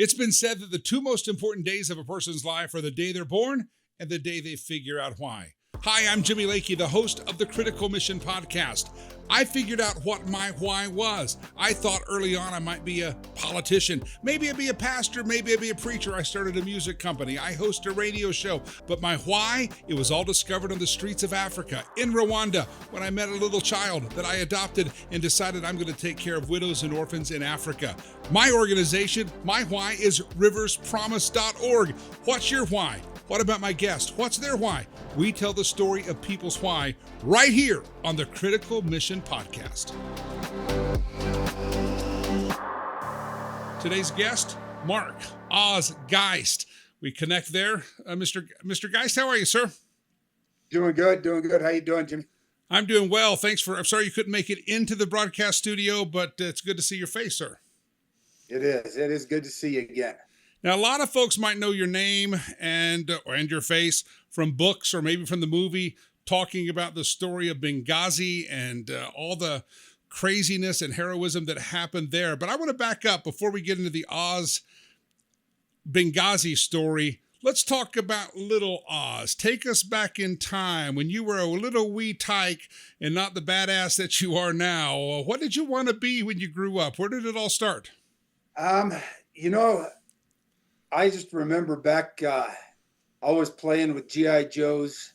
It's been said that the two most important days of a person's life are the day they're born and the day they figure out why. Hi, I'm Jimmy Lakey, the host of the Critical Mission podcast. I figured out what my why was. I thought early on I might be a politician. Maybe I'd be a pastor. Maybe I'd be a preacher. I started a music company. I host a radio show. But my why, it was all discovered on the streets of Africa, in Rwanda, when I met a little child that I adopted and decided I'm going to take care of widows and orphans in Africa. My organization, my why is riverspromise.org. What's your why? What about my guest? What's their why? We tell the story of people's why right here on the Critical Mission Podcast. Today's guest, Mark, Oz Geist. We connect there. Mr. Geist, how are you, sir? Doing good. How you doing, Jimmy? I'm doing well. I'm sorry you couldn't make it into the broadcast studio, but it's good to see your face, sir. It is good to see you again. Now, a lot of folks might know your name and your face from books or maybe from the movie talking about the story of Benghazi and all the craziness and heroism that happened there. But I want to back up before we get into the Oz Benghazi story. Let's talk about little Oz. Take us back in time when you were a little wee tyke and not the badass that you are now. What did you want to be when you grew up? Where did it all start? I just remember back, I was playing with G.I. Joes.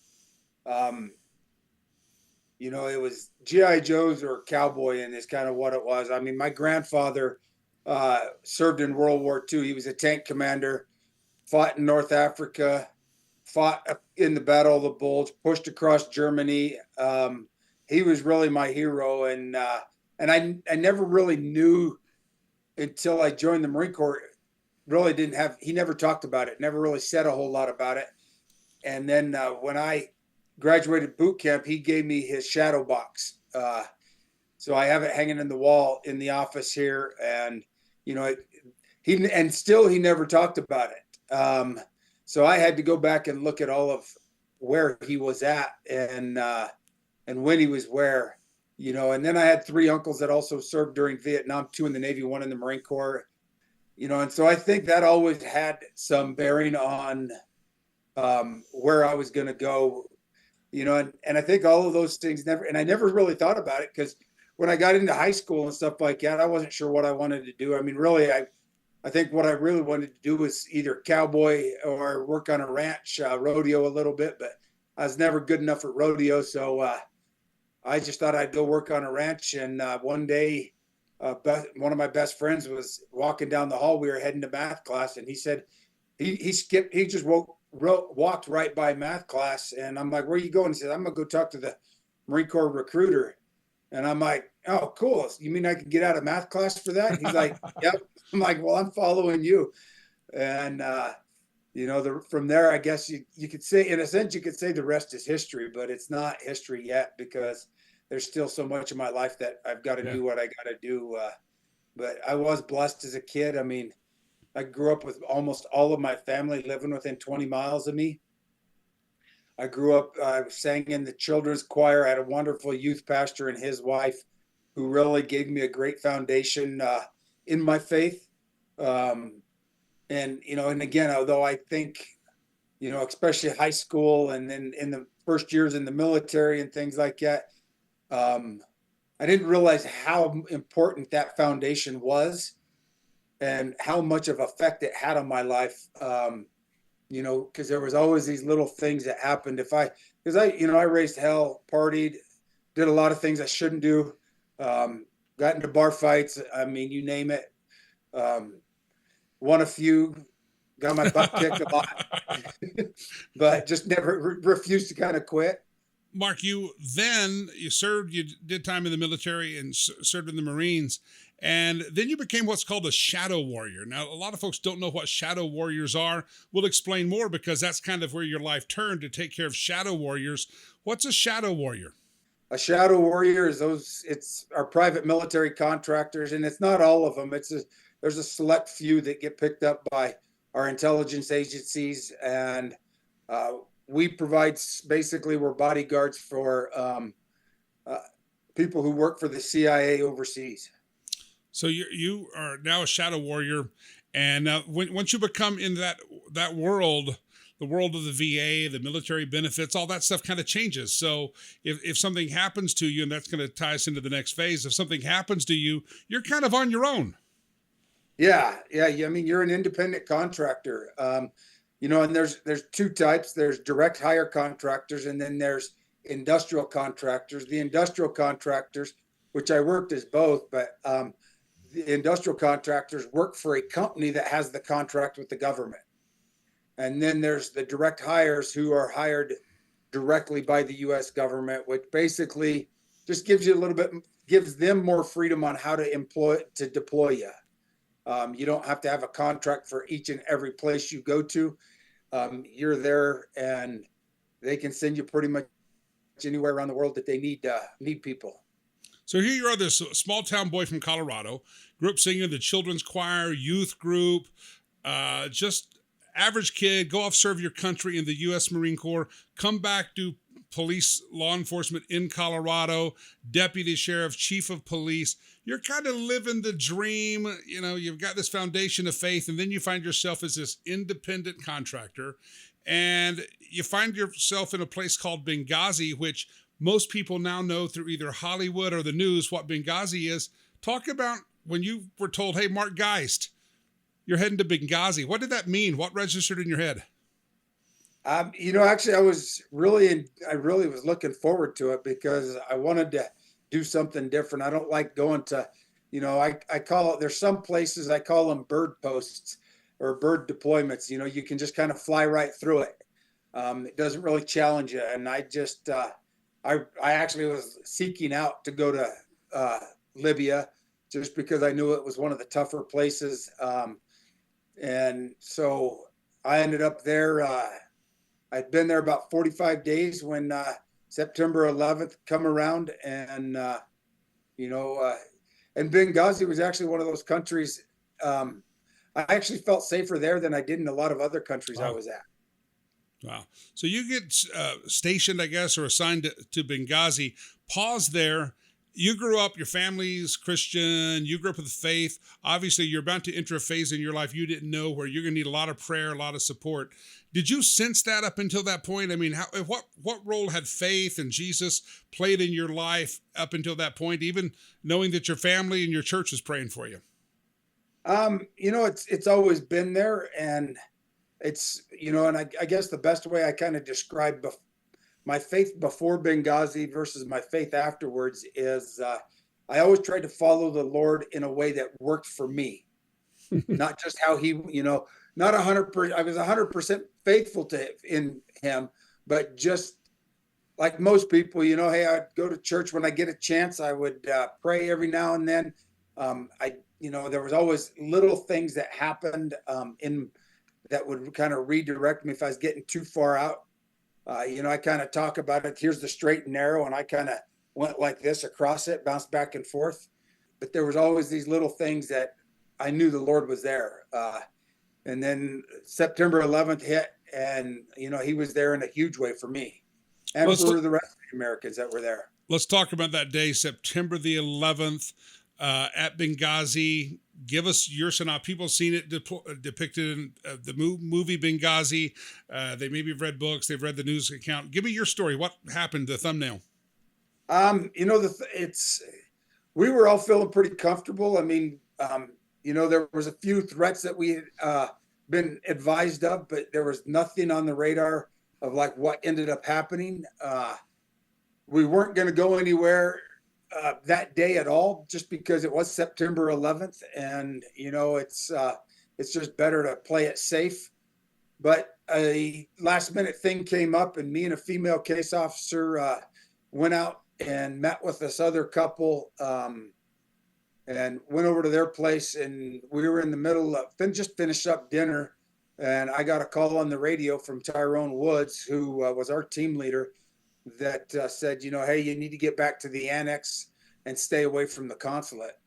It was G.I. Joes or cowboy, and it's kind of what it was. I mean, my grandfather served in World War II. He was a tank commander, fought in North Africa, fought in the Battle of the Bulge, pushed across Germany. He was really my hero, and I never really knew until I joined the Marine Corps. He never talked about it, never really said a whole lot about it. And then when I graduated boot camp, he gave me his shadow box. So I have it hanging in the wall in the office here. And, he never talked about it. So I had to go back and look at all of where he was at and when he was where, and then I had three uncles that also served during Vietnam, two in the Navy, one in the Marine Corps. And so I think that always had some bearing on where I was going to go, and I think all of those things I never really thought about it because when I got into high school and stuff like that, I wasn't sure what I wanted to do. I mean, really, I think what I really wanted to do was either cowboy or work on a ranch, rodeo a little bit, but I was never good enough at rodeo. So I just thought I'd go work on a ranch. And one day, one of my best friends was walking down the hall. We were heading to math class, and he said he just walked right by math class. And I'm like, "Where are you going?" He said, "I'm gonna go talk to the Marine Corps recruiter." And I'm like, "Oh, cool. You mean I can get out of math class for that?" He's like, "Yep." I'm like, "Well, I'm following you." And from there, I guess you could say, in a sense, you could say the rest is history, but it's not history yet because there's still so much of my life that I've got to do what I got to do. But I was blessed as a kid. I mean, I grew up with almost all of my family living within 20 miles of me. I grew up, I sang in the children's choir. I had a wonderful youth pastor and his wife who really gave me a great foundation in my faith. And again, although I think, especially high school and then in the first years in the military and things like that, I didn't realize how important that foundation was and how much of effect it had on my life. Because there was always these little things that happened. I raised hell, partied, did a lot of things I shouldn't do, got into bar fights. I mean, you name it. Won a few, got my butt kicked a lot, but just never refused to kind of quit. Mark, you did time in the military and served in the Marines, and then you became what's called a shadow warrior. Now, a lot of folks don't know what shadow warriors are. We'll explain more because that's kind of where your life turned to take care of shadow warriors. What's a shadow warrior? A shadow warrior it's our private military contractors, and it's not all of them. There's a select few that get picked up by our intelligence agencies, and we provide, basically we're bodyguards for people who work for the CIA overseas. So you are now a shadow warrior, And once you become in that world, the world of the VA, the military benefits, all that stuff kind of changes. So if something happens to you, and that's going to tie us into the next phase, if something happens to you, you're kind of on your own. Yeah. I mean, you're an independent contractor. And there's two types. There's direct hire contractors, and then there's industrial contractors. The industrial contractors, which I worked as both, but the industrial contractors work for a company that has the contract with the government. And then there's the direct hires who are hired directly by the U.S. government, which basically just gives them more freedom on how to deploy you. You don't have to have a contract for each and every place you go to. You're there, and they can send you pretty much anywhere around the world that they need people. So here you are, this small town boy from Colorado, grew up singing in the children's choir, youth group, just average kid, go off, serve your country in the U.S. Marine Corps, come back, do police law enforcement in Colorado, deputy sheriff, chief of police. You're kind of living the dream. You've got this foundation of faith, and then you find yourself as this independent contractor, and you find yourself in a place called Benghazi, which most people now know through either Hollywood or the news what Benghazi is. Talk about when you were told, hey, Mark Geist, you're heading to Benghazi. What did that mean? What registered in your head? Actually, I really was looking forward to it because I wanted to do something different. I don't like going to, I call it, there's some places I call them bird posts or bird deployments. You can just kind of fly right through it. It doesn't really challenge you. And I just, I actually was seeking out to go to Libya just because I knew it was one of the tougher places. And so I ended up there. I'd been there about 45 days when September 11th come around, and and Benghazi was actually one of those countries. I actually felt safer there than I did in a lot of other countries I was at. Wow. So you get stationed, I guess, or assigned to Benghazi. Pause there. You grew up, your family's Christian, you grew up with faith. Obviously, you're about to enter a phase in your life you didn't know where you're going to need a lot of prayer, a lot of support. Did you sense that up until that point? I mean, what role had faith and Jesus played in your life up until that point, even knowing that your family and your church was praying for you? It's always been there, and it's, and I guess the best way I kind of describe my faith before Benghazi versus my faith afterwards is I always tried to follow the Lord in a way that worked for me, not just how he, not 100%. I was 100% faithful in him, but just like most people, hey, I'd go to church when I get a chance. I would pray every now and then. There was always little things that happened that would kind of redirect me if I was getting too far out. I kind of talk about it. Here's the straight and narrow, and I kind of went like this across it, bounced back and forth. But there was always these little things that I knew the Lord was there. And then September 11th hit, and he was there in a huge way for me, and for the rest of the Americans that were there. Let's talk about that day, September the 11th, at Benghazi. Give us your synopsis. People have seen it depicted in the movie Benghazi. They maybe have read books. They've read the news account. Give me your story. What happened? The thumbnail. We were all feeling pretty comfortable. I mean, there was a few threats that we had been advised of, but there was nothing on the radar of like what ended up happening. We weren't going to go anywhere that day at all, just because it was September 11th, and it's just better to play it safe. But a last minute thing came up, and me and a female case officer went out and met with this other couple, and went over to their place, and we were in the middle of just finished up dinner, and I got a call on the radio from Tyrone Woods, who was our team leader, that said, hey, you need to get back to the annex and stay away from the consulate.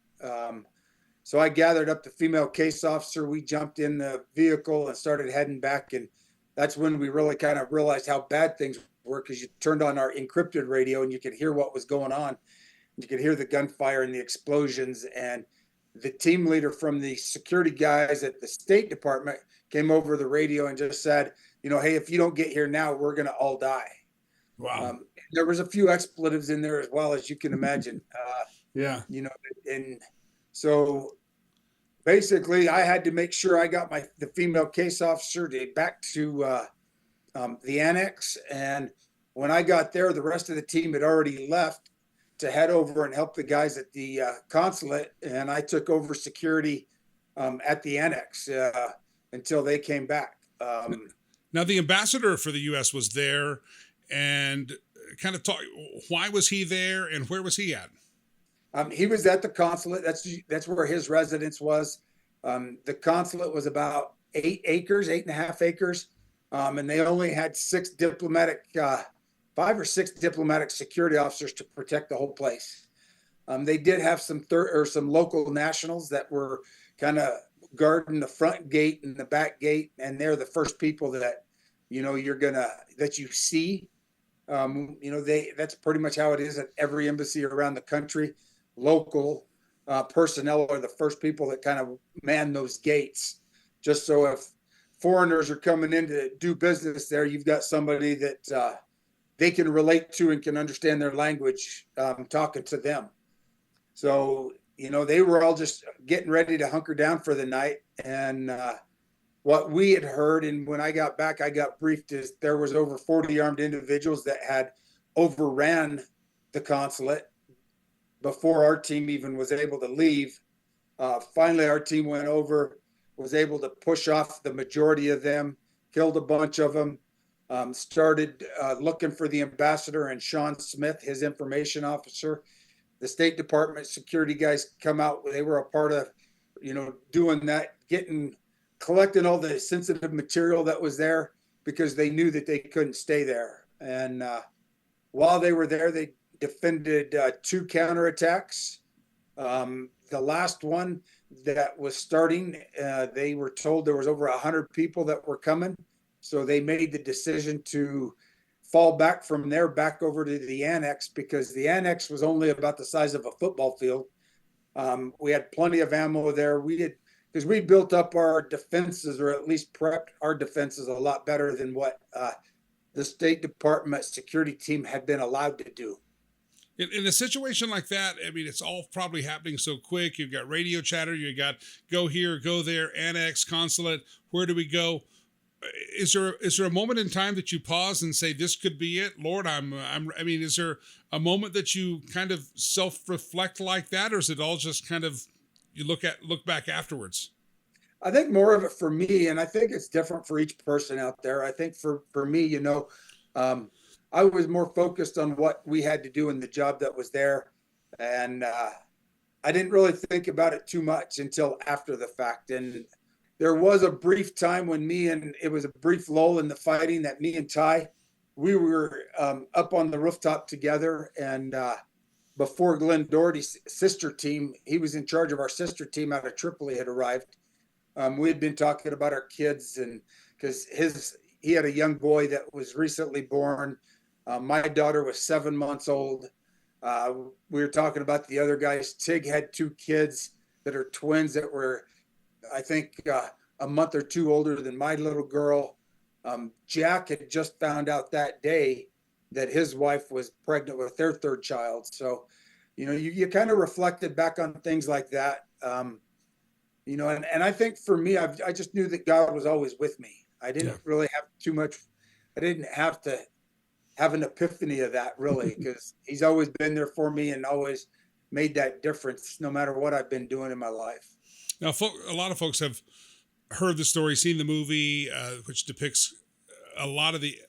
So I gathered up the female case officer. We jumped in the vehicle and started heading back. And that's when we really kind of realized how bad things were, because you turned on our encrypted radio and you could hear what was going on. You could hear the gunfire and the explosions. And the team leader from the security guys at the State Department came over the radio and just said, hey, if you don't get here now, we're going to all die. Wow. There was a few expletives in there as well, as you can imagine. Yeah. And so basically I had to make sure I got the female case officer back to the annex. And when I got there, the rest of the team had already left to head over and help the guys at the consulate. And I took over security at the annex until they came back. Now, the ambassador for the U.S. was there, and kind of talk. Why was he there, and where was he at? He was at the consulate. That's where his residence was. The consulate was about 8.5 acres, and they only had 5 or 6 diplomatic security officers to protect the whole place. They did have some local nationals that were kind of guarding the front gate and the back gate, and they're the first people that that you see. That's pretty much how it is at every embassy around the country. Local personnel are the first people that kind of man those gates, just so if foreigners are coming in to do business there, you've got somebody that they can relate to and can understand their language, talking to them. So, they were all just getting ready to hunker down for the night. And what we had heard, and when I got back, I got briefed, is there was over 40 armed individuals that had overran the consulate before our team even was able to leave. Finally, our team went over, was able to push off the majority of them, killed a bunch of them, started looking for the ambassador and Sean Smith, his information officer. The State Department security guys come out. They were a part of, doing that, collecting all the sensitive material that was there, because they knew that they couldn't stay there. And while they were there, they defended 2 counterattacks. The last one that was starting, they were told there was over 100 people that were coming. So they made the decision to fall back from there back over to the annex, because the annex was only about the size of a football field. We had plenty of ammo there. Because we built up our defenses, or at least prepped our defenses a lot better than what the State Department security team had been allowed to do. In a situation like that, I mean, it's all probably happening so quick. You've got radio chatter, you got go here, go there, annex, consulate, where do we go? Is there a moment in time that you pause and say, this could be it? Lord, I mean, is there a moment that you kind of self-reflect like that, or is it all just kind of, you look back afterwards? I think more of it for me, and I think it's different for each person out there. I think for me, I was more focused on what we had to do in the job that was there. And I didn't really think about it too much until after the fact. And there was a brief time when it was a brief lull in the fighting, that me and Ty, we were up on the rooftop together. And before Glenn Doherty's sister team, he was in charge of our sister team out of Tripoli, had arrived. We had been talking about our kids, and because he had a young boy that was recently born. My daughter was 7 months old. We were talking about the other guys. Tig had 2 kids that are twins that were, I think, a month or 2 older than my little girl. Jack had just found out that day that his wife was pregnant with their 3rd child. So, you kind of reflected back on things like that. And I think for me, I just knew that God was always with me. I didn't really have too much. I didn't have to have an epiphany of that, really, because he's always been there for me and always made that difference no matter what I've been doing in my life. Now, a lot of folks have heard the story, seen the movie, which depicts a lot of the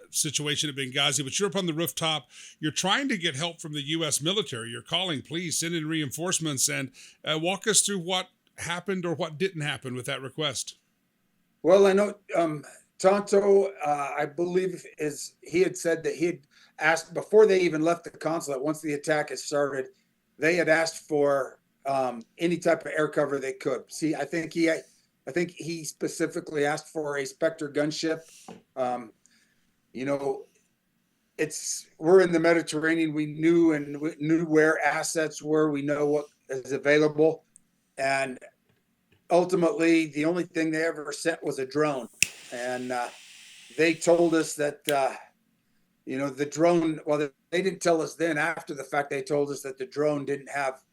situation at Benghazi, but you're up on the rooftop. You're trying to get help from the U.S. military. You're calling, please send in reinforcements, and walk us through what happened or what didn't happen with that request. Well, I know Tonto, I believe, he had said that he had asked before they even left the consulate. Once the attack had started, they had asked for any type of air cover they could. See, I think he specifically asked for a Spectre gunship. We're in the Mediterranean. We knew where assets were. We know what is available. And ultimately, the only thing they ever sent was a drone. And they told us that, the drone, well, they didn't tell us then. After the fact, they told us that the drone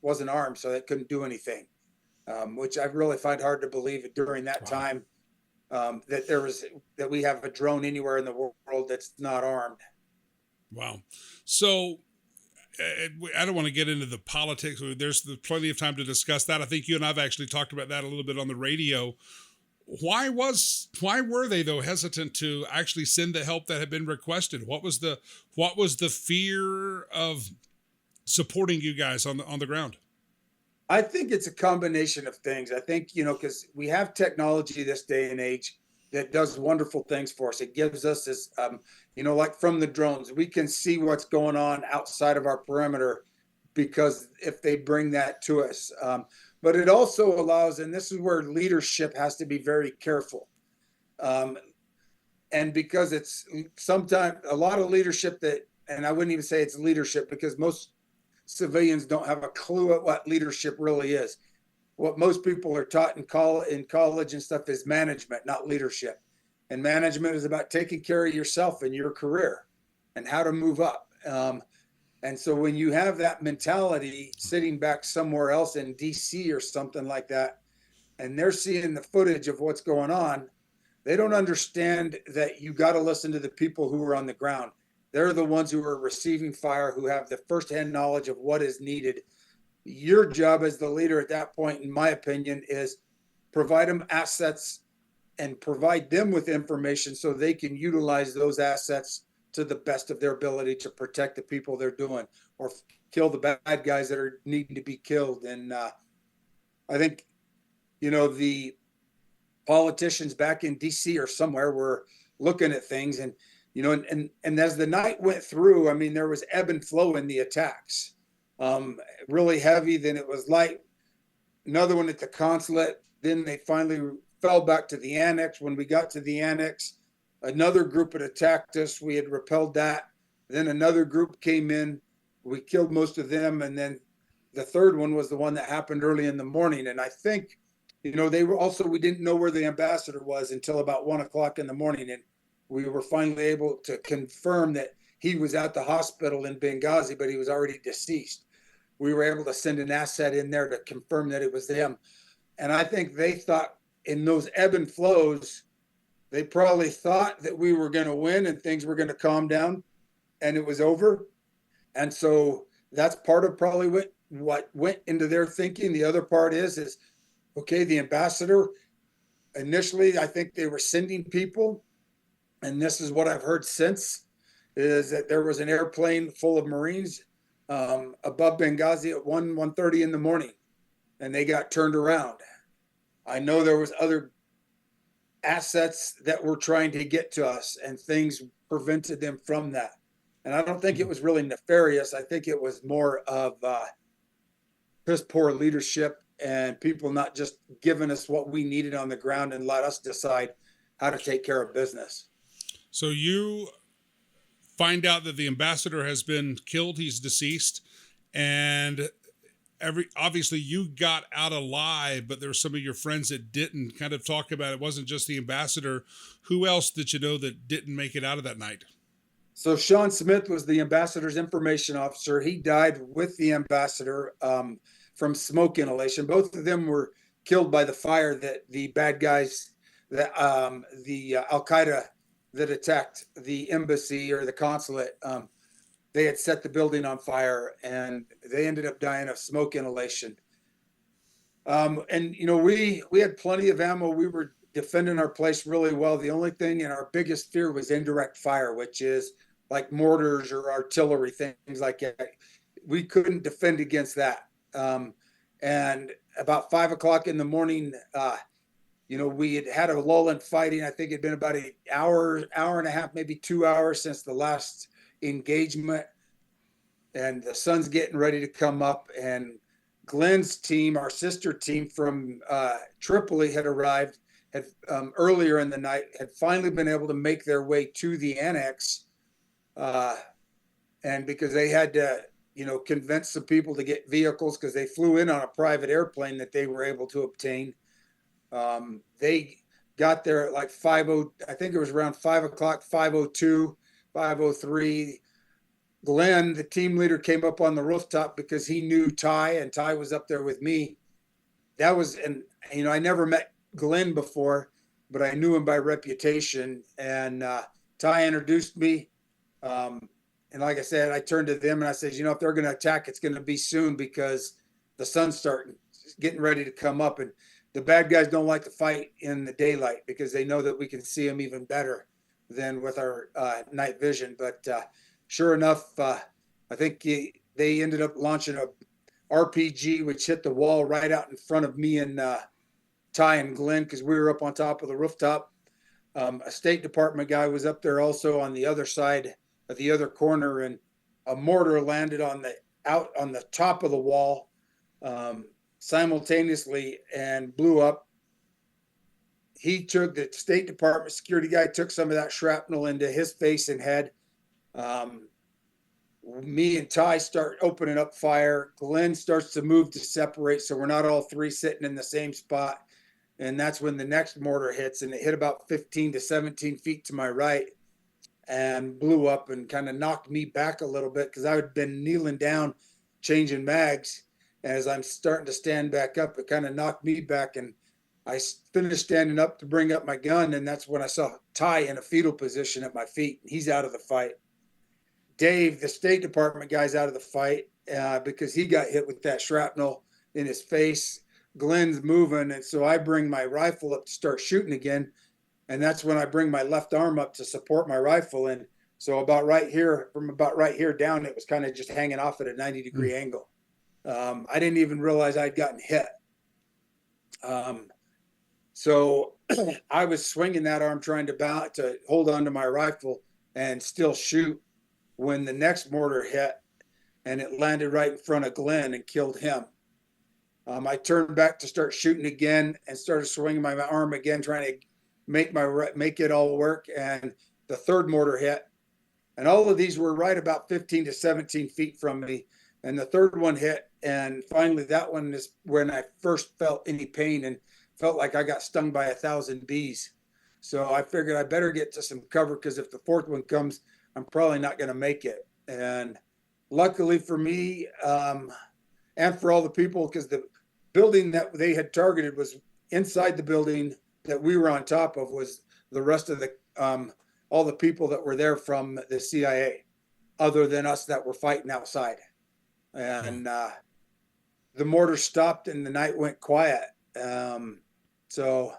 wasn't armed, so it couldn't do anything, which I really find hard to believe during that Wow. time, that we have a drone anywhere in the world that's not armed. Wow. So I don't want to get into the politics. There's plenty of time to discuss that. I think you and I've actually talked about that a little bit on the radio. Why were they though hesitant to actually send the help that had been requested? What was the fear of supporting you guys on the ground? I think it's a combination of things. I think, because we have technology this day and age that does wonderful things for us. It gives us this, like from the drones, we can see what's going on outside of our perimeter because if they bring that to us. But it also allows, and this is where leadership has to be very careful. And because it's sometimes a lot of leadership and I wouldn't even say it's leadership because most civilians don't have a clue at what leadership really is. What most people are taught in college and stuff is management, not leadership. And management is about taking care of yourself and your career and how to move up. And so when you have that mentality sitting back somewhere else in DC or something like that, and they're seeing the footage of what's going on, they don't understand that you got to listen to the people who are on the ground. They're the ones who are receiving fire, who have the firsthand knowledge of what is needed. Your job as the leader at that point, in my opinion, is provide them assets and provide them with information so they can utilize those assets to the best of their ability to protect the people they're doing or kill the bad guys that are needing to be killed. And I think, the politicians back in DC or somewhere were looking at things and, and as the night went through, I mean, there was ebb and flow in the attacks, really heavy, then it was light, another one at the consulate. Then they finally fell back to the annex. When we got to the annex, another group had attacked us. We had repelled that. Then another group came in. We killed most of them. And then the third one was the one that happened early in the morning. And I think, we didn't know where the ambassador was until about 1:00 in the morning. And we were finally able to confirm that he was at the hospital in Benghazi, but he was already deceased. We were able to send an asset in there to confirm that it was them. And I think they thought in those ebb and flows, they probably thought that we were going to win and things were going to calm down and it was over. And so that's part of probably what went into their thinking. The other part is, okay, the ambassador, initially, I think they were sending people. And this is what I've heard since, is that there was an airplane full of Marines above Benghazi at 1:30 in the morning, and they got turned around. I know there was other assets that were trying to get to us, and things prevented them from that. And I don't think it was really nefarious. I think it was more of just poor leadership and people not just giving us what we needed on the ground and let us decide how to take care of business. So you find out that the ambassador has been killed. He's deceased. And obviously you got out alive, but there were some of your friends that didn't. Kind of talk about it. Wasn't just the ambassador. Who else did you know that didn't make it out of that night? So Sean Smith was the ambassador's information officer. He died with the ambassador from smoke inhalation. Both of them were killed by the fire that the bad guys, the Al-Qaeda that attacked the embassy or the consulate, they had set the building on fire and they ended up dying of smoke inhalation. And, we had plenty of ammo. We were defending our place really well. The only thing and our biggest fear was indirect fire, which is like mortars or artillery, things like that. We couldn't defend against that. And about 5:00 in the morning, we had a lull in fighting. I think it'd been about an hour and a half, maybe 2 hours since the last engagement. And the sun's getting ready to come up. And Glenn's team, our sister team from Tripoli, had arrived earlier in the night, had finally been able to make their way to the annex. And because they had to convinced some people to get vehicles because they flew in on a private airplane that they were able to obtain. They got there at like 5:00, I think it was around 5 o'clock, 5:02, 5:03. Glenn, the team leader, came up on the rooftop because he knew Ty, and Ty was up there with me. And I never met Glenn before, but I knew him by reputation. And Ty introduced me. And like I said, I turned to them and I said, if they're going to attack, it's going to be soon because the sun's getting ready to come up. And the bad guys don't like to fight in the daylight because they know that we can see them even better than with our night vision. But sure enough, I think they ended up launching a RPG, which hit the wall right out in front of me and Ty and Glenn because we were up on top of the rooftop. A State Department guy was up there also on the other side of the other corner, and a mortar landed out on the top of the wall simultaneously and blew up. The State Department security guy took some of that shrapnel into his face and head. Me and Ty start opening up fire. Glenn starts to move to separate, so we're not all three sitting in the same spot. And that's when the next mortar hits, and it hit about 15 to 17 feet to my right and blew up and kind of knocked me back a little bit because I had been kneeling down changing mags. As I'm starting to stand back up, it kind of knocked me back, and I finished standing up to bring up my gun, and that's when I saw Ty in a fetal position at my feet. He's out of the fight. Dave, the State Department guy's out of the fight because he got hit with that shrapnel in his face. Glenn's moving, and so I bring my rifle up to start shooting again, and that's when I bring my left arm up to support my rifle. And so from about right here down, it was kind of just hanging off at a 90-degree angle. I didn't even realize I'd gotten hit. So I was swinging that arm trying to hold on to my rifle and still shoot when the next mortar hit, and it landed right in front of Glenn and killed him. I turned back to start shooting again and started swinging my arm again, trying to make it all work. And the third mortar hit, and all of these were right about 15 to 17 feet from me. And the third one hit, and finally that one is when I first felt any pain and felt like I got stung by 1,000 bees. So I figured I better get to some cover because if the fourth one comes, I'm probably not going to make it. And luckily for me, and for all the people, because the building that they had targeted was inside the building that we were on top of, was the rest of all the people that were there from the CIA, other than us that were fighting outside. And the mortar stopped and the night went quiet. So,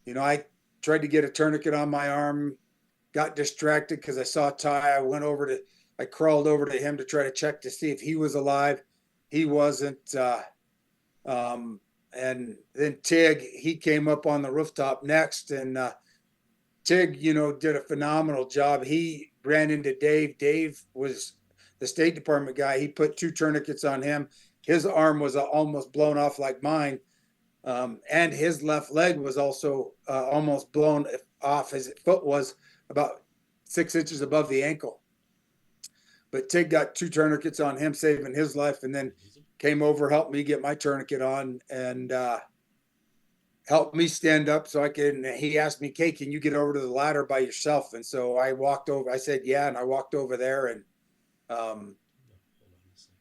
I tried to get a tourniquet on my arm, got distracted because I saw Ty. I crawled over to him to try to check to see if he was alive. He wasn't. And then Tig, he came up on the rooftop next, and Tig, did a phenomenal job. He ran into Dave. Dave was the State Department guy. He put 2 tourniquets on him. His arm was almost blown off like mine. And his left leg was also almost blown off. His foot was about 6 inches above the ankle. But Tig got 2 tourniquets on him, saving his life, and then came over, helped me get my tourniquet on, and helped me stand up so I could. And he asked me, "Kay, can you get over to the ladder by yourself?" And so I walked over. I said, "Yeah," and I walked over there, and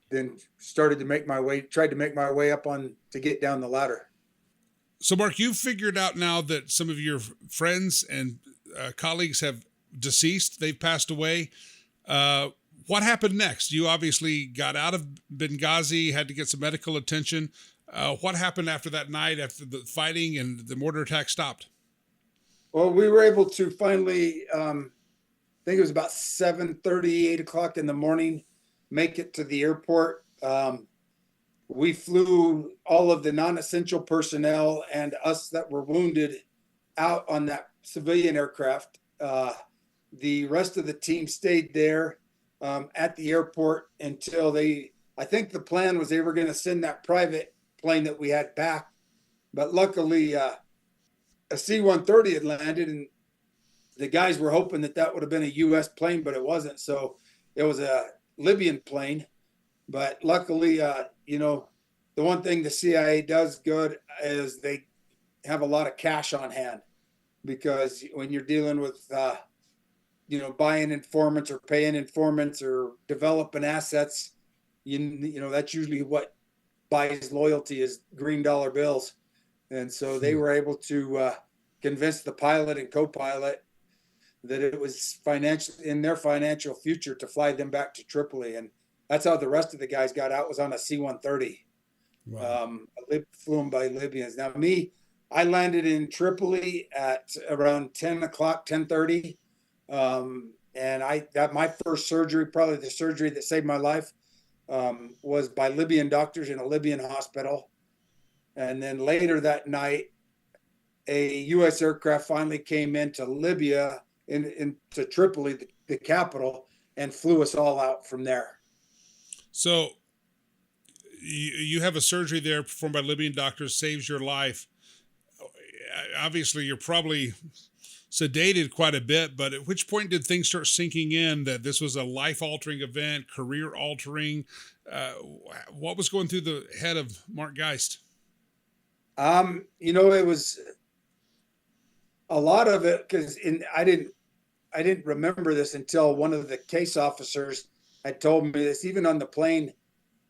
then tried to make my way up to get down the ladder. So, Mark, you've figured out now that some of your friends and colleagues have deceased. They've passed away. What happened next? You obviously got out of Benghazi, had to get some medical attention. What happened after that night, after the fighting and the mortar attack stopped? Well, we were able to finally, I think it was about 7:30, 8 o'clock in the morning, make it to the airport. We flew all of the non-essential personnel and us that were wounded out on that civilian aircraft. The rest of the team stayed there at the airport until I think the plan was they were going to send that private plane that we had back. But luckily, a C-130 had landed, and the guys were hoping that would have been a U.S. plane, but it wasn't. So it was a Libyan plane. But luckily, the one thing the CIA does good is they have a lot of cash on hand, because when you're dealing with, buying informants or paying informants or developing assets, that's usually what buys loyalty, is green dollar bills. And so they were able to convince the pilot and co-pilot that it was financial in their financial future to fly them back to Tripoli. And that's how the rest of the guys got out, was on a C-130. Wow. Flew them by Libyans. Now I landed in Tripoli at around 10 o'clock, 10:30. And I got my first surgery, probably the surgery that saved my life, was by Libyan doctors in a Libyan hospital. And then later that night, a U.S. aircraft finally came into Libya, into Tripoli, the capital, and flew us all out from there. So you have a surgery there performed by Libyan doctors, saves your life. Obviously, you're probably sedated quite a bit, but at which point did things start sinking in that this was a life-altering event, career-altering? What was going through the head of Mark Geist? It was a lot of it, because I didn't remember this until one of the case officers had told me this. Even on the plane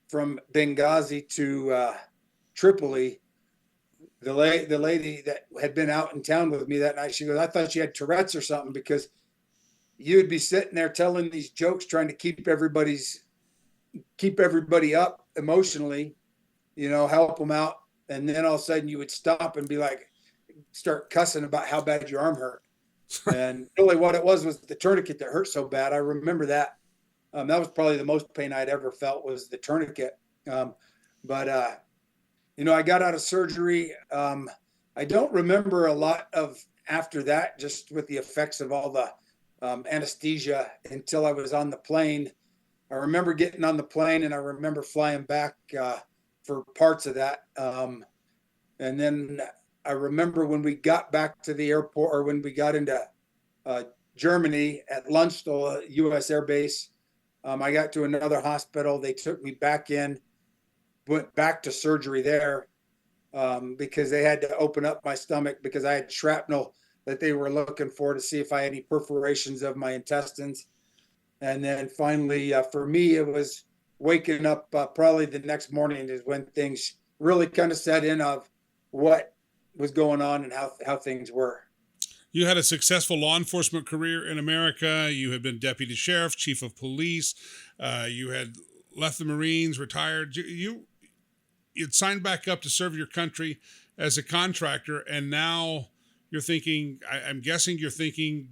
from Benghazi to Tripoli, the lady that had been out in town with me that night, she goes, "I thought you had Tourette's or something, because you'd be sitting there telling these jokes, trying to keep everybody up emotionally, help them out. And then all of a sudden you would stop and be like, start cussing about how bad your arm hurt." And really what it was the tourniquet that hurt so bad. I remember that. That was probably the most pain I'd ever felt, was the tourniquet. I got out of surgery. I don't remember a lot of after that, just with the effects of all the anesthesia, until I was on the plane. I remember getting on the plane, and I remember flying back for parts of that. And then I remember when we got back to the airport, or when we got into Germany at Chrystal, U.S. Air Base, I got to another hospital. They took me back in, went back to surgery there, because they had to open up my stomach, because I had shrapnel that they were looking for to see if I had any perforations of my intestines. And then finally, for me, it was waking up probably the next morning is when things really kind of set in of what was going on and how things were. You had a successful law enforcement career in America. You had been deputy sheriff, chief of police. You had left the Marines, retired. You'd signed back up to serve your country as a contractor, and now you're thinking, I'm guessing you're thinking,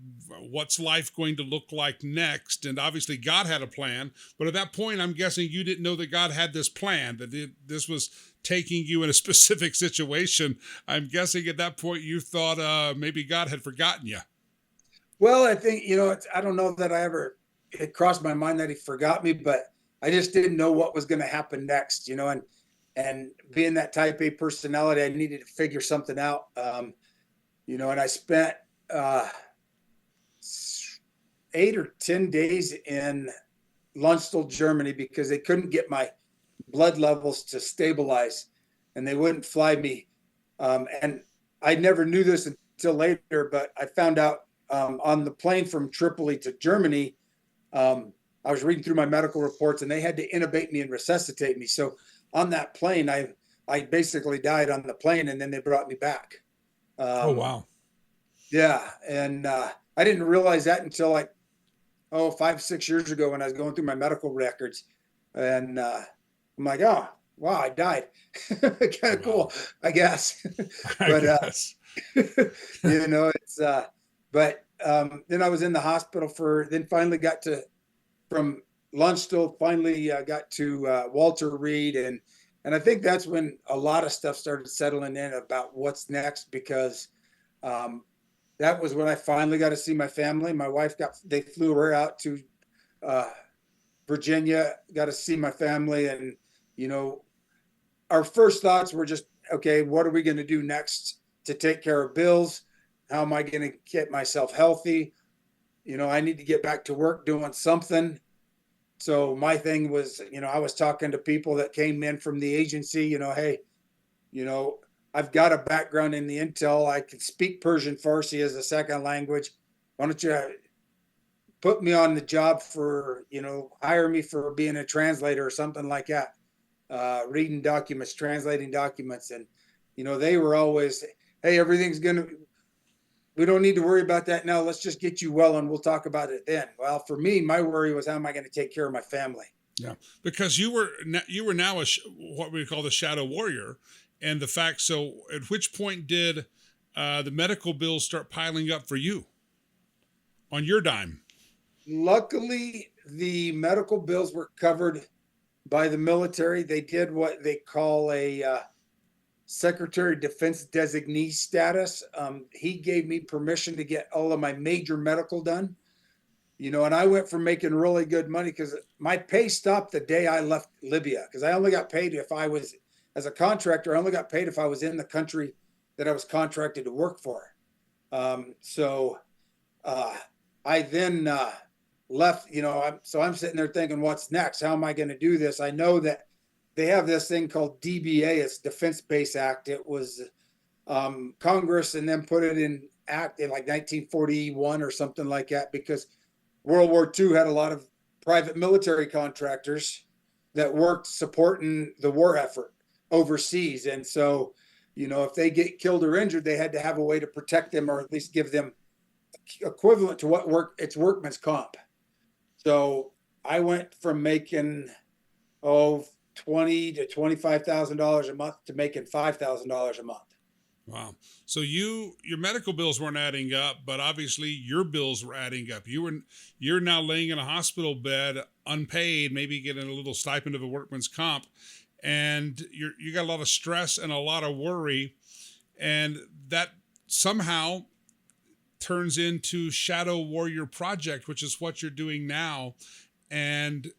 what's life going to look like next? And obviously God had a plan, but at that point, I'm guessing you didn't know that God had this plan, that this was taking you in a specific situation. I'm guessing at that point you thought maybe God had forgotten you. Well, I think, I don't know that it crossed my mind that he forgot me, but I just didn't know what was going to happen next, and being that type A personality, I needed to figure something out. And I spent 8 or 10 days in Chrystal, Germany, because they couldn't get my blood levels to stabilize, and they wouldn't fly me. And I never knew this until later, but I found out on the plane from Tripoli to Germany, I was reading through my medical reports, and they had to intubate me and resuscitate me. So on that plane, I basically died on the plane, and then they brought me back. Oh, wow. Yeah. And I didn't realize that until 5, 6 years ago, when I was going through my medical records. And I'm like, oh, wow, I died. Kind of cool, I guess. But, it's, then I was in the hospital then finally got from Chrystal, finally got to Walter Reed. And I think that's when a lot of stuff started settling in about what's next, because that was when I finally got to see my family. My wife they flew her out to Virginia, got to see my family. And, our first thoughts were just, okay, what are we going to do next to take care of bills? How am I going to get myself healthy? I need to get back to work doing something. So my thing was, I was talking to people that came in from the agency, hey, you know, I've got a background in the intel. I can speak Persian Farsi as a second language. Why don't you put me on the job for, hire me for being a translator or something like that, reading documents, translating documents. And, they were always, hey, we don't need to worry about that now. Let's just get you well and we'll talk about it then. Well, for me, my worry was, how am I going to take care of my family? Yeah, because you were now what we call the shadow warrior, and the fact. So, at which point did the medical bills start piling up for you on your dime? Luckily, the medical bills were covered by the military. They did what they call a Secretary of Defense designee status. He gave me permission to get all of my major medical done. And I went from making really good money because my pay stopped the day I left Libya, because I only got paid if I was, as a contractor, I only got paid if I was in the country that I was contracted to work for. So I then left, so I'm sitting there thinking, what's next? How am I going to do this? I know that they have this thing called DBA, it's Defense Base Act. It was Congress and then put it in act in like 1941 or something like that, because World War II had a lot of private military contractors that worked supporting the war effort overseas. And so, if they get killed or injured, they had to have a way to protect them, or at least give them equivalent to it's workman's comp. So I went from making, $20,000 to $25,000 a month to making $5,000 a month. Wow. So your medical bills weren't adding up, but obviously your bills were adding up. You're now laying in a hospital bed, unpaid, maybe getting a little stipend of a workman's comp, and you got a lot of stress and a lot of worry, and that somehow turns into Shadow Warrior Project, which is what you're doing now. And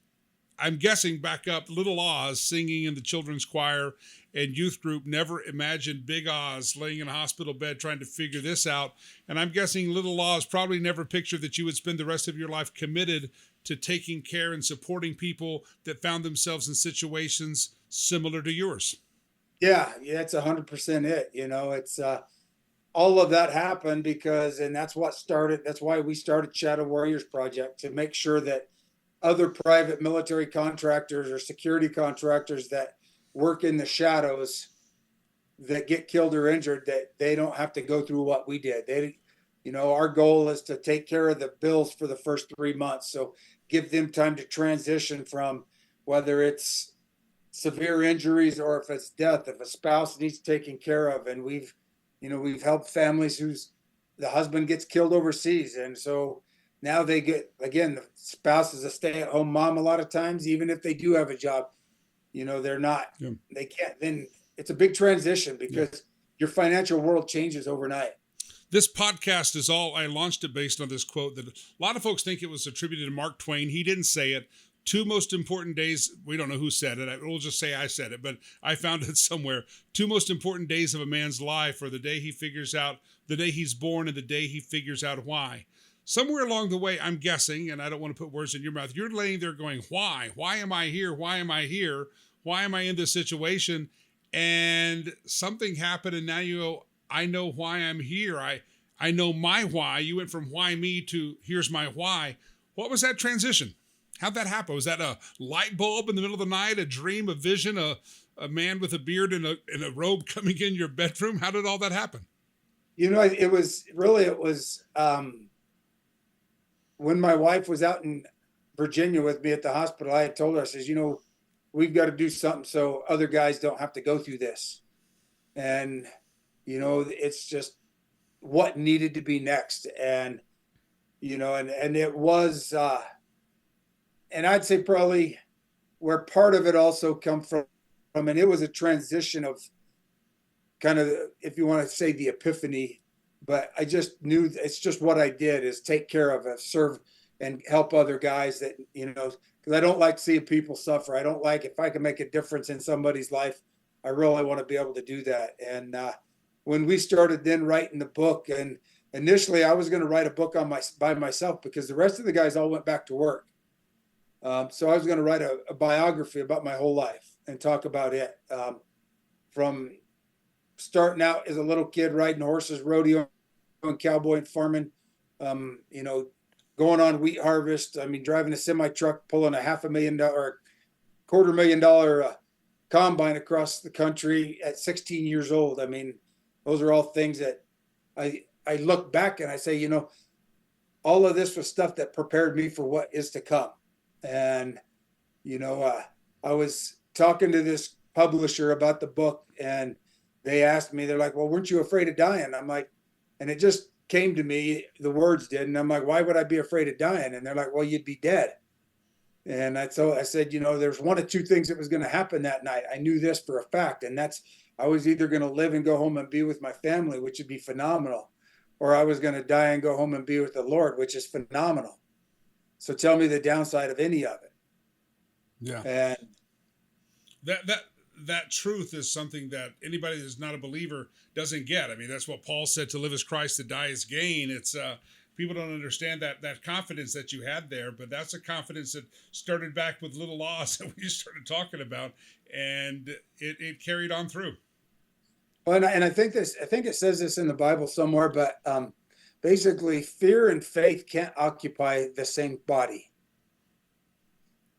I'm guessing, back up, little Oz singing in the children's choir and youth group never imagined Big Oz laying in a hospital bed trying to figure this out. And I'm guessing little Oz probably never pictured that you would spend the rest of your life committed to taking care and supporting people that found themselves in situations similar to yours. Yeah, it's 100% it. It's all of that happened and that's why we started Shadow Warriors Project, to make sure that other private military contractors or security contractors that work in the shadows that get killed or injured, that they don't have to go through what we did. Our goal is to take care of the bills for the first 3 months. So give them time to transition from whether it's severe injuries or if it's death, if a spouse needs taken care of. And we've helped families the husband gets killed overseas. And so now they get, again, the spouse is a stay-at-home mom a lot of times, even if they do have a job, they're not, they can't, then it's a big transition because your financial world changes overnight. This podcast I launched it based on this quote that a lot of folks think it was attributed to Mark Twain. He didn't say it. 2 most important days, we don't know who said it. We'll just say I said it, but I found it somewhere. 2 most important days of a man's life are the day he's born and the day he figures out why. Somewhere along the way, I'm guessing, and I don't want to put words in your mouth, you're laying there going, why? Why am I here? Why am I here? Why am I in this situation? And something happened, and now you go, I know why I'm here. I know my why. You went from why me to here's my why. What was that transition? How'd that happen? Was that a light bulb in the middle of the night, a dream, a vision, a man with a beard and a robe coming in your bedroom? How did all that happen? It was when my wife was out in Virginia with me at the hospital, I had told her, I says, we've got to do something so other guys don't have to go through this. And, it's just what needed to be next. And, and it was, and I'd say probably where part of it also come from, and it was a transition of kind of, if you want to say, the epiphany, but I just knew it's just what I did, is take care of it, serve and help other guys that, because I don't like seeing people suffer. I don't like, if I can make a difference in somebody's life, I really want to be able to do that. And when we started then writing the book, and initially I was going to write a book by myself, because the rest of the guys all went back to work. So I was going to write a biography about my whole life and talk about it, from starting out as a little kid riding horses, rodeo and cowboy and farming, you know, going on wheat harvest. I mean, driving a semi truck, pulling a $500,000, $250,000 combine across the country at 16 years old. I mean, those are all things that I look back and I say, all of this was stuff that prepared me for what is to come. And, I was talking to this publisher about the book, and they asked me, they're like, well, weren't you afraid of dying? I'm like, and it just came to me, the words did. And I'm like, why would I be afraid of dying? And they're like, well, you'd be dead. And so I said, there's one of two things that was going to happen that night. I knew this for a fact. And that's, I was either going to live and go home and be with my family, which would be phenomenal, or I was going to die and go home and be with the Lord, which is phenomenal. So tell me the downside of any of it. Yeah. And that truth is something that anybody that's not a believer doesn't get. I mean, that's what Paul said, to live is Christ, to die is gain. It's people don't understand that confidence that you had there, but that's a confidence that started back with little Oz that we started talking about, and it carried on through. Well, and I think it says this in the Bible somewhere, but basically fear and faith can't occupy the same body.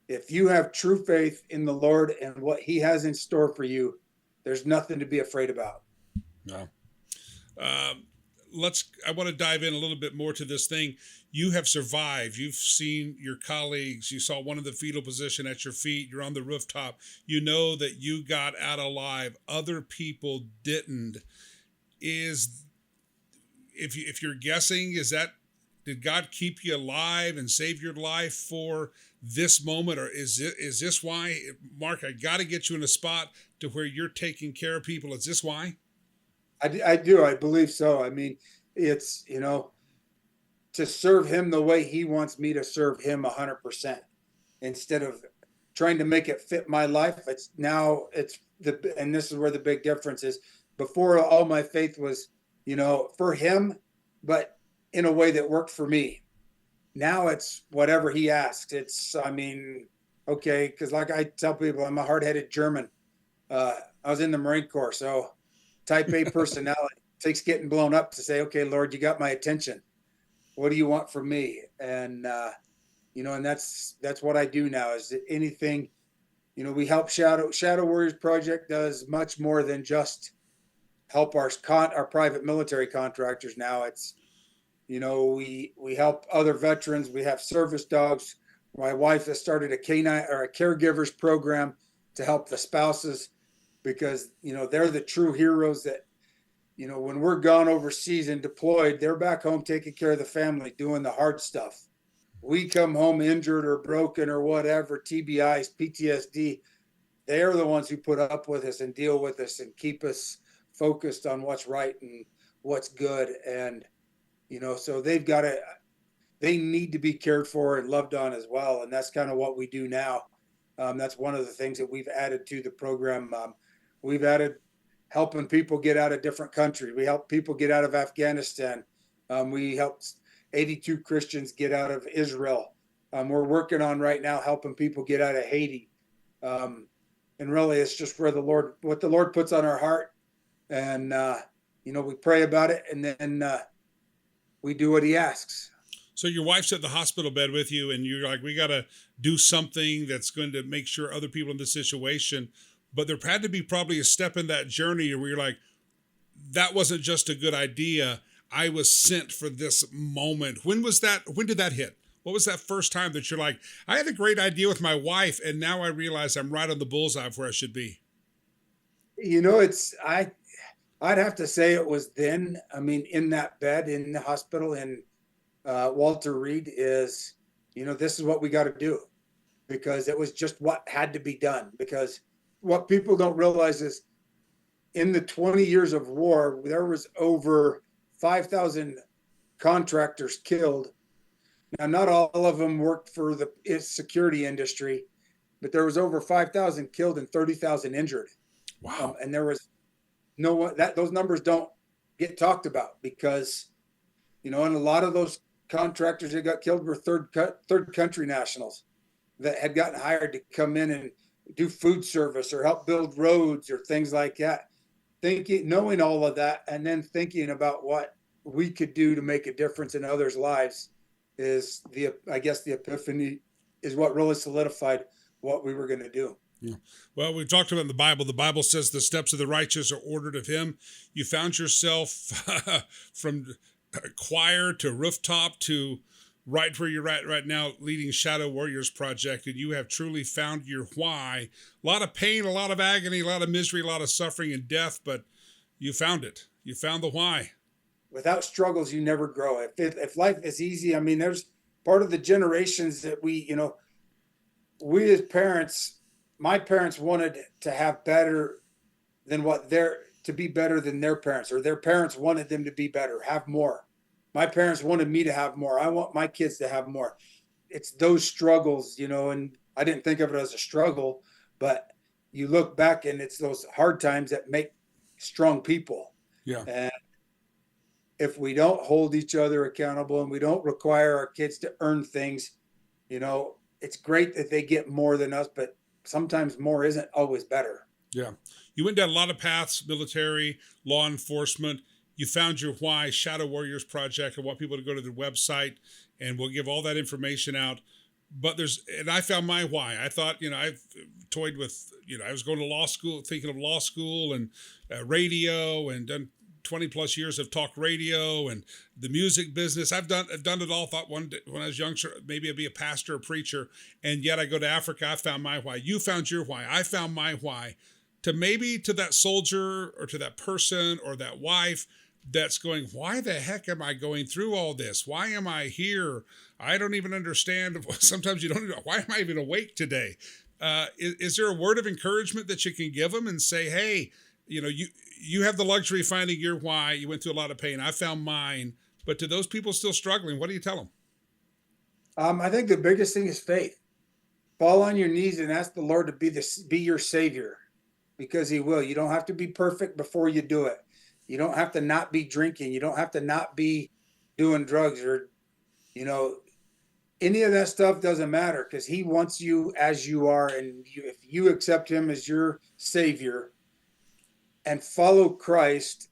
If you have true faith in the Lord and what he has in store for you, there's nothing to be afraid about. No. I want to dive in a little bit more to this thing. You have survived. You've seen your colleagues. You saw one in the fetal position at your feet. You're on the rooftop. You know that you got out alive. Other people didn't. If you're guessing, did God keep you alive and save your life for this moment? Or is this why, Mark, I got to get you in a spot to where you're taking care of people? Is this why? I do. I believe so. I mean, it's, to serve him the way he wants me to serve him 100%, instead of trying to make it fit my life. And this is where the big difference is. Before, all my faith was, for him, but in a way that worked for me. Now it's whatever he asks. Okay. Cause like I tell people, I'm a hard-headed German. I was in the Marine Corps. So type A personality takes getting blown up to say, okay, Lord, you got my attention. What do you want from me? And, and that's what I do now. Is anything, we help Shadow Warriors Project does much more than just help our private military contractors. Now it's, we help other veterans. We have service dogs. My wife has started a caregivers program to help the spouses, because, they're the true heroes that, when we're gone overseas and deployed, they're back home taking care of the family, doing the hard stuff. We come home injured or broken or whatever, TBIs, PTSD. They're the ones who put up with us and deal with us and keep us focused on what's right and what's good. And, so they need to be cared for and loved on as well. And that's kind of what we do now. That's one of the things that we've added to the program. We've added helping people get out of different countries. We help people get out of Afghanistan. We helped 82 Christians get out of Israel. We're working on right now helping people get out of Haiti. And really, it's just what the Lord puts on our heart. And, we pray about it, and then we do what he asks. So your wife's at the hospital bed with you, and you're like, we got to do something that's going to make sure other people in this situation. But there had to be probably a step in that journey where you're like, that wasn't just a good idea. I was sent for this moment. When did that hit? What was that first time that you're like, I had a great idea with my wife, and now I realize I'm right on the bullseye of where I should be? I'd have to say it was then. I mean, in that bed in the hospital in Walter Reed is, this is what we got to do, because it was just what had to be done. Because what people don't realize is, in the 20 years of war, there was over 5,000 contractors killed. Now, not all of them worked for the security industry, but there was over 5,000 killed and 30,000 injured. Wow. And there was no one those numbers don't get talked about, because, and a lot of those contractors that got killed were third country nationals. that had gotten hired to come in and do food service or help build roads or things like that. Knowing all of that, and then thinking about what we could do to make a difference in others' lives is I guess the epiphany is what really solidified what we were going to do. Yeah. Well, we've talked about in the Bible. The Bible says the steps of the righteous are ordered of him. You found yourself from choir to rooftop to right where you're at right now, leading Shadow Warriors Project, and you have truly found your why. A lot of pain, a lot of agony, a lot of misery, a lot of suffering and death, but you found it. You found the why. Without struggles, you never grow. If life is easy, I mean, there's part of the generations that we as parents, my parents wanted to have better than to be better than their parents, or their parents wanted them to be better, have more. My parents wanted me to have more. I want my kids to have more. It's those struggles, and I didn't think of it as a struggle, but you look back and it's those hard times that make strong people. Yeah. And if we don't hold each other accountable and we don't require our kids to earn things, it's great that they get more than us, but sometimes more isn't always better. Yeah. You went down a lot of paths, military, law enforcement. You found your why, Shadow Warriors Project. I want people to go to their website, and we'll give all that information out. But I found my why. I thought, I've toyed with, I was going to law school, thinking of law school and radio, and done 20 plus years of talk radio and the music business. I've done it all. Thought when I was younger, maybe I'd be a pastor or preacher. And yet I go to Africa. I found my why. You found your why. I found my why. To that soldier or to that person or that wife that's going, why the heck am I going through all this? Why am I here? I don't even understand. Sometimes you don't know, why am I even awake today? Is there a word of encouragement that you can give them and say, hey, you have the luxury of finding your why. You went through a lot of pain. I found mine. But to those people still struggling, what do you tell them? I think the biggest thing is faith. Fall on your knees and ask the Lord to be your savior, because he will. You don't have to be perfect before you do it. You don't have to not be drinking. You don't have to not be doing drugs or, any of that stuff doesn't matter, because he wants you as you are. And if you accept him as your savior and follow Christ,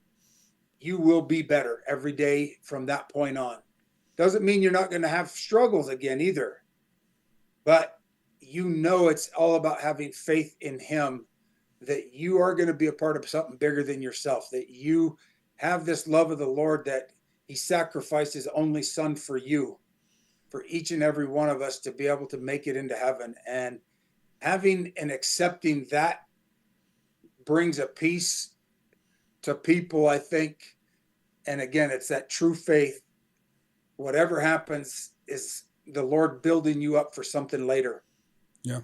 you will be better every day from that point on. Doesn't mean you're not going to have struggles again either. But it's all about having faith in him, that you are going to be a part of something bigger than yourself, that you have this love of the Lord, that he sacrificed his only son for you, for each and every one of us to be able to make it into heaven. And having and accepting that brings a peace to people, I think. And again, it's that true faith. Whatever happens is the Lord building you up for something later. Yeah.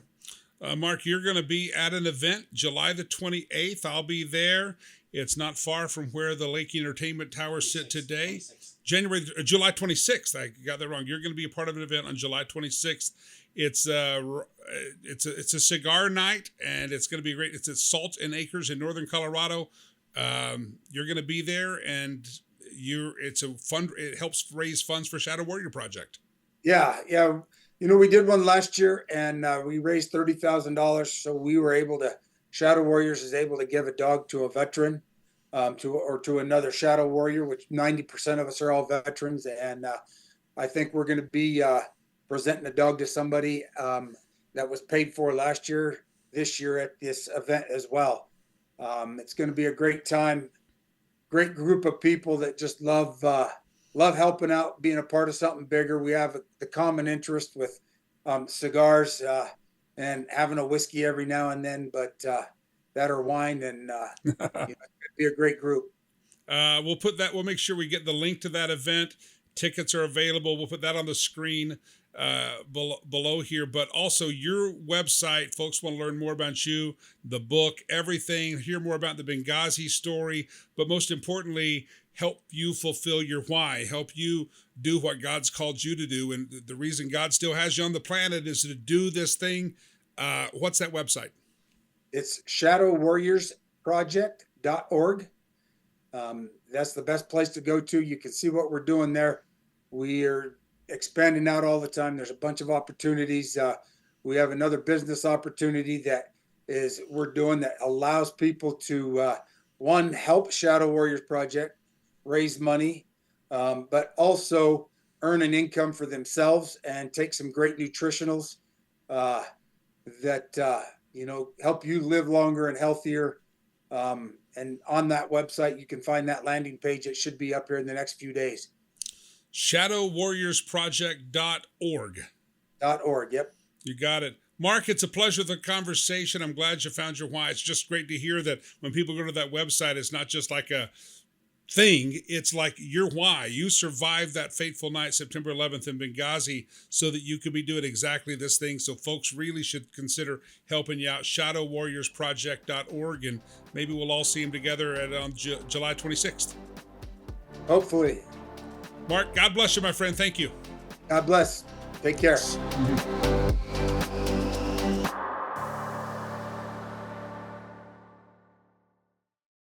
Mark, you're going to be at an event July the 28th. I'll be there. It's not far from where the Lake Entertainment Towers sit today. 26th. July 26th. I got that wrong. You're going to be a part of an event on July 26th. It's a cigar night, and it's going to be great. It's at Salt and Acres in northern Colorado. You're going to be there, and it helps raise funds for Shadow Warrior Project. Yeah. We did one last year, and we raised $30,000. So Shadow Warriors is able to give a dog to a veteran, to another Shadow Warrior, which 90% of us are all veterans. And I think we're going to be presenting a dog to somebody that was paid for last year, this year at this event as well. It's going to be a great time, great group of people that just love helping out, being a part of something bigger. We have the common interest with cigars and having a whiskey every now and then, but that or wine, and it's going to be a great group. We'll make sure we get the link to that event. Tickets are available. We'll put that on the screen below here, but also your website. Folks want to learn more about you, the book, everything, hear more about the Benghazi story, but most importantly, help you fulfill your why, help you do what God's called you to do. And the reason God still has you on the planet is to do this thing. What's that website? It's shadowwarriorsproject.org. That's the best place to go to. You can see what we're doing there. We are expanding out all the time. There's a bunch of opportunities. We have another business opportunity that we're doing that allows people to, one, help Shadow Warriors Project raise money, but also earn an income for themselves and take some great nutritionals that help you live longer and healthier. And on that website, you can find that landing page. It should be up here in the next few days. ShadowWarriorsProject.org. .org, yep. You got it. Mark, it's a pleasure, the conversation. I'm glad you found your why. It's just great to hear that when people go to that website, it's not just like a thing. It's like your why. You survived that fateful night, September 11th in Benghazi, so that you could be doing exactly this thing. So folks really should consider helping you out. ShadowWarriorsProject.org, and maybe we'll all see him together on July 26th. Hopefully. Mark, God bless you, my friend. Thank you. God bless. Take care.